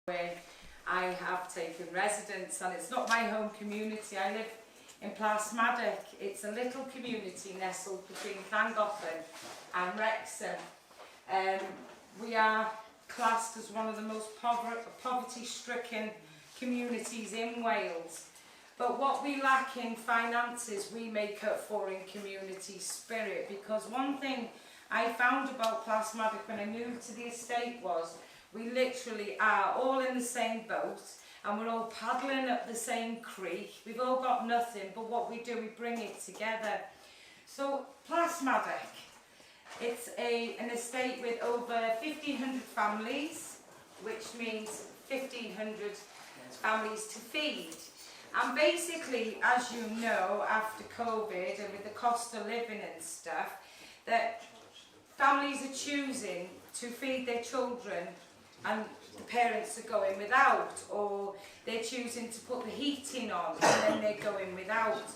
where I have taken residence, and it's not my home community. I live in Plas Madoc. It's a little community nestled between Bangor and Wrexham. We are classed as one of the most poverty-stricken communities in Wales. But what we lack in finances, we make up for in community spirit. Because one thing I found about Plas Madoc when I moved to the estate was we literally are all in the same boat and we're all paddling up the same creek. We've all got nothing, but what we do, we bring it together. So Plas Madoc, it's an estate with over 1,500 families, which means 1,500 families to feed. And basically, as you know, after COVID and with the cost of living and stuff, that families are choosing to feed their children and the parents are going without, or they're choosing to put the heating on and then they're going without.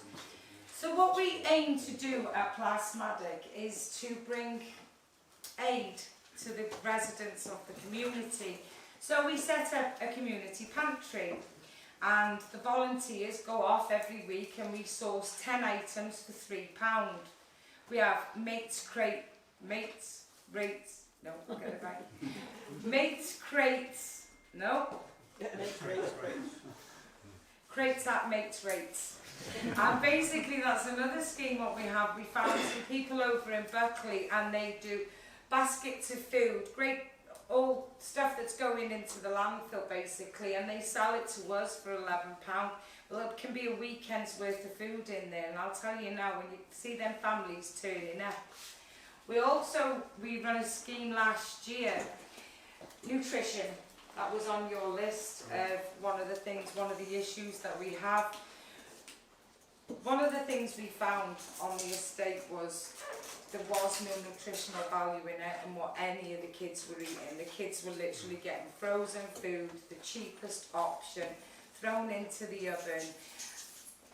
So what we aim to do at Plas Madoc is to bring aid to the residents of the community. So we set up a community pantry, and the volunteers go off every week and we source 10 items for £3. We have mates crates, crates at mates rates. And basically that's another scheme what we have. We found some people over in Buckley and they do baskets of food, great all stuff that's going into the landfill basically, and they sell it to us for £11. Well, it can be a weekend's worth of food in there, and I'll tell you now, when you see them families turning up. We run a scheme last year, nutrition. That was on your list of one of the issues that we have. One of the things we found on the estate was there was no nutritional value in it and what any of the kids were eating. The kids were literally getting frozen food, the cheapest option, thrown into the oven,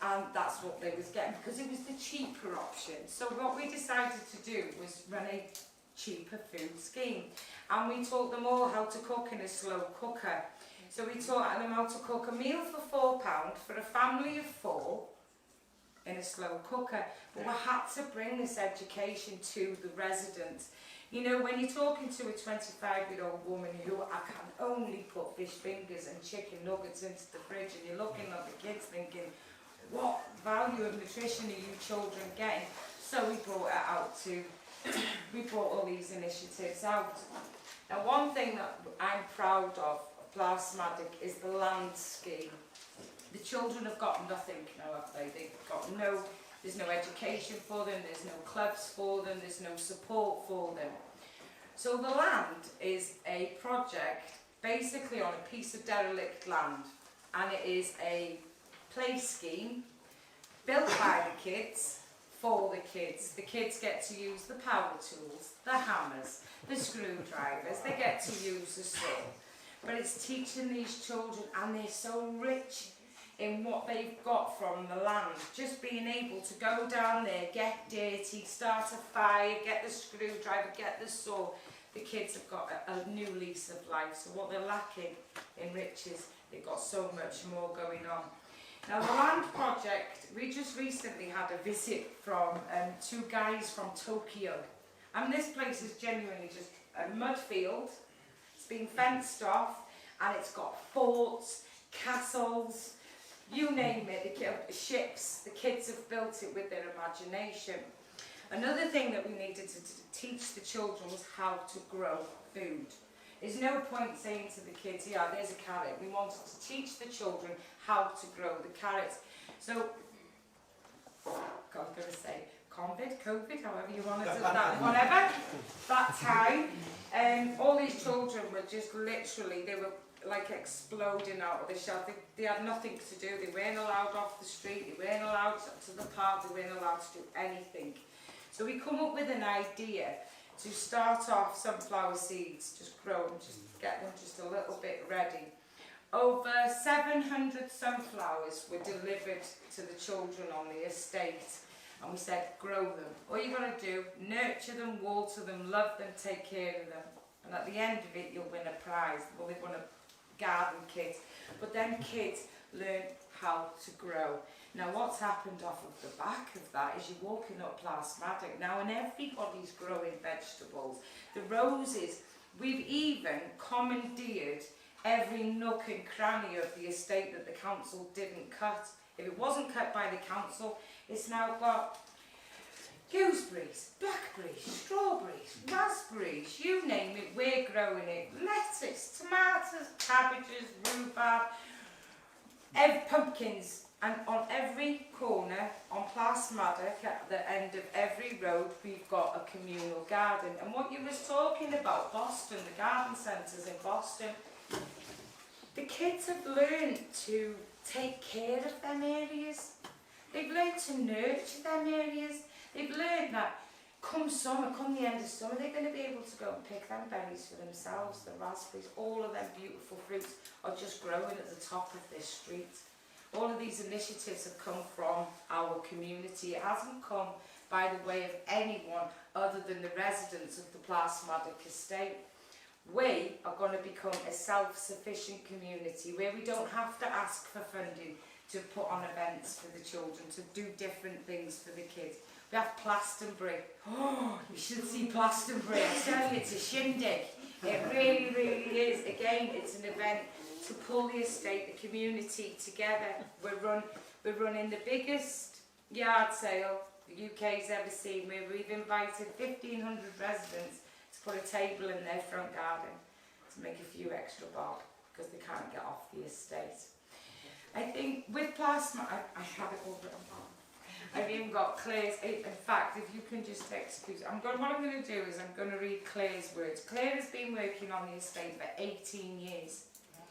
and that's what they was getting because it was the cheaper option. So what we decided to do was run a cheaper food scheme, and we taught them all how to cook in a slow cooker. So we taught them how to cook a meal for £4 for a family of 4 in a slow cooker. But we had to bring this education to the residents. You know, when you're talking to a 25-year-old woman who can only put fish fingers and chicken nuggets into the fridge, and you're looking at the kids thinking, what value of nutrition are you children getting? So we brought all these initiatives out. Now, one thing that I'm proud of Plas Madoc is the land scheme. The children have got nothing now, have they? There's no education for them, there's no clubs for them, there's no support for them. So the land is a project basically on a piece of derelict land, and it is a play scheme built by the kids for the kids. The kids get to use the power tools, the hammers, the screwdrivers, they get to use the saw. But it's teaching these children, and they're so rich in what they've got from the land. Just being able to go down there, get dirty, start a fire, get the screwdriver, get the saw. The kids have got a new lease of life. So what they're lacking in riches, they've got so much more going on. Now the land project, we just recently had a visit from 2 guys from Tokyo. And this place is genuinely just a mud field. It's been fenced off, and it's got forts, castles, you name it, ships. The kids have built it with their imagination. Another thing that we needed to teach the children was how to grow food. There's no point saying to the kids, yeah, there's a carrot. We wanted to teach the children how to grow the carrots. So, I'm going to say COVID, however you want to do that, whatever, that time, all these children were just literally, they were like exploding out of the shell. They had nothing to do. They weren't allowed off the street, they weren't allowed to the park, they weren't allowed to do anything. So we come up with an idea to start off sunflower seeds, just grow them, just get them just a little bit ready. Over 700 sunflowers were delivered to the children on the estate, and we said, grow them. All you got to do, nurture them, water them, love them, take care of them, and at the end of it you'll win a prize. Well, they won a garden kit, but then kids learn how to grow. Now what's happened off of the back of that is you're walking up Plas Madoc now and everybody's growing vegetables. The roses, we've even commandeered every nook and cranny of the estate that the council didn't cut. If it wasn't cut by the council, it's now got gooseberries, blackberries, strawberries, raspberries, you name it, we're growing it. Lettuce, tomatoes, cabbages, rhubarb, pumpkins. And on every corner, on Plas Madoc, at the end of every road, we've got a communal garden. And what you was talking about, Boston, the garden centres in Boston, the kids have learned to take care of them areas. They've learned to nurture them areas. They've learned that come summer, come the end of summer, they're going to be able to go and pick them berries for themselves, the raspberries, all of them beautiful fruits are just growing at the top of this street. All of these initiatives have come from our community. It hasn't come by the way of anyone other than the residents of the Plas Madoc estate. We are going to become a self-sufficient community where we don't have to ask for funding to put on events for the children, to do different things for the kids. We have Glastonbury. Oh, you should see Glastonbury. I tell you, it's a shindig. It really, really is. Again, it's an event to pull the estate, the community together. We're running the biggest yard sale the UK's ever seen, where we've invited 1,500 residents to put a table in their front garden to make a few extra bob because they can't get off the estate. I think with Plas Madoc, I have it all written down. I've even got Claire's, in fact, if you can just excuse, what I'm going to do is I'm going to read Claire's words. Claire has been working on the estate for 18 years.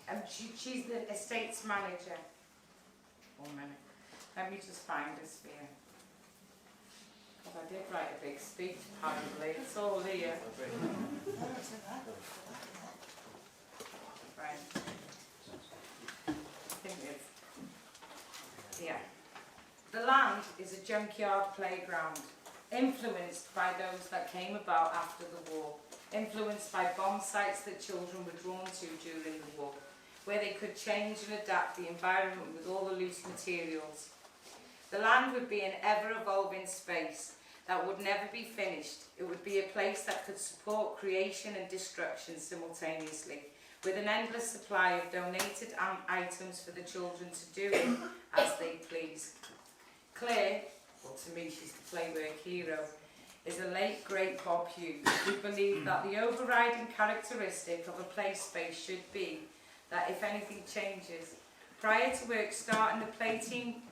And she's the estate's manager. 1 minute. Let me just find this for you. Because I did write a big speech, apparently. It's all here. Right. I think it's... Yeah. The land is a junkyard playground, influenced by those that came about after the war, influenced by bomb sites that children were drawn to during the war, where they could change and adapt the environment with all the loose materials. The land would be an ever-evolving space that would never be finished. It would be a place that could support creation and destruction simultaneously, with an endless supply of donated items for the children to do it as they please. Claire, well to me she's the playwork hero, is a late great Bob Hughes, who believed that the overriding characteristic of a play space should be that if anything changes, prior to work starting, the play team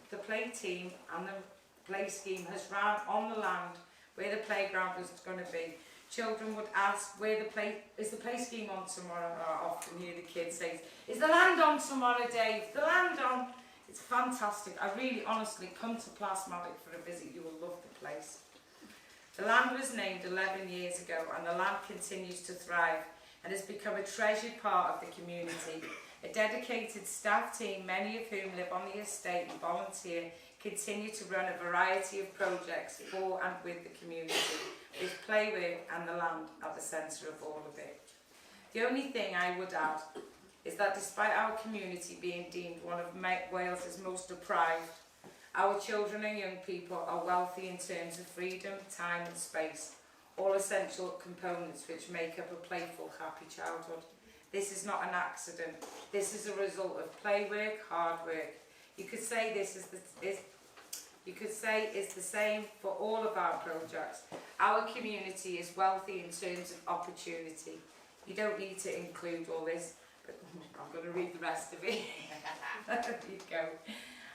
and the play scheme has ran on the land where the playground was going to be. Children would ask, is the play scheme on tomorrow? I often hear the kids say, is the land on tomorrow, Dave? The land on? It's fantastic. I really, honestly, come to Plas Madoc for a visit. You will love the place. The land was named 11 years ago, and the land continues to thrive and has become a treasured part of the community. A dedicated staff team, many of whom live on the estate and volunteer, continue to run a variety of projects for and with the community, with playwork and the land at the centre of all of it. The only thing I would add is that despite our community being deemed one of Wales's most deprived, our children and young people are wealthy in terms of freedom, time and space, all essential components which make up a playful, happy childhood. This is not an accident. This is a result of play work, hard work. You could say this is the same for all of our projects. Our community is wealthy in terms of opportunity. You don't need to include all this, but I'm going to read the rest of it. There you go.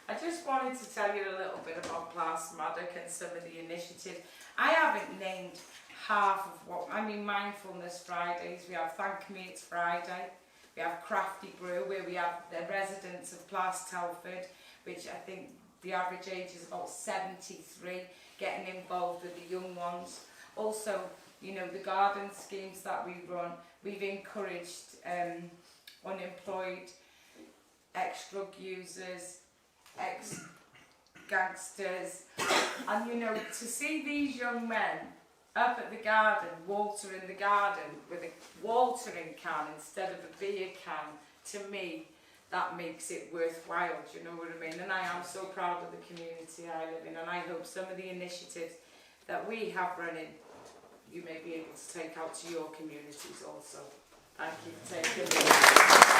I just wanted to tell you a little bit about Plas Madoc and some of the initiatives. I haven't named half of what, Mindfulness Fridays, we have Thank Me It's Friday, we have Crafty Brew, where we have the residents of Plas Telford, which I think the average age is about 73, getting involved with the young ones. Also, you know, the garden schemes that we run, we've encouraged unemployed, ex-drug users, ex-gangsters, and you know, to see these young men up at the garden, watering the garden with a watering can instead of a beer can, to me, that makes it worthwhile, do you know what I mean? And I am so proud of the community I live in, and I hope some of the initiatives that we have running, you may be able to take out to your communities also. Thank you for taking me.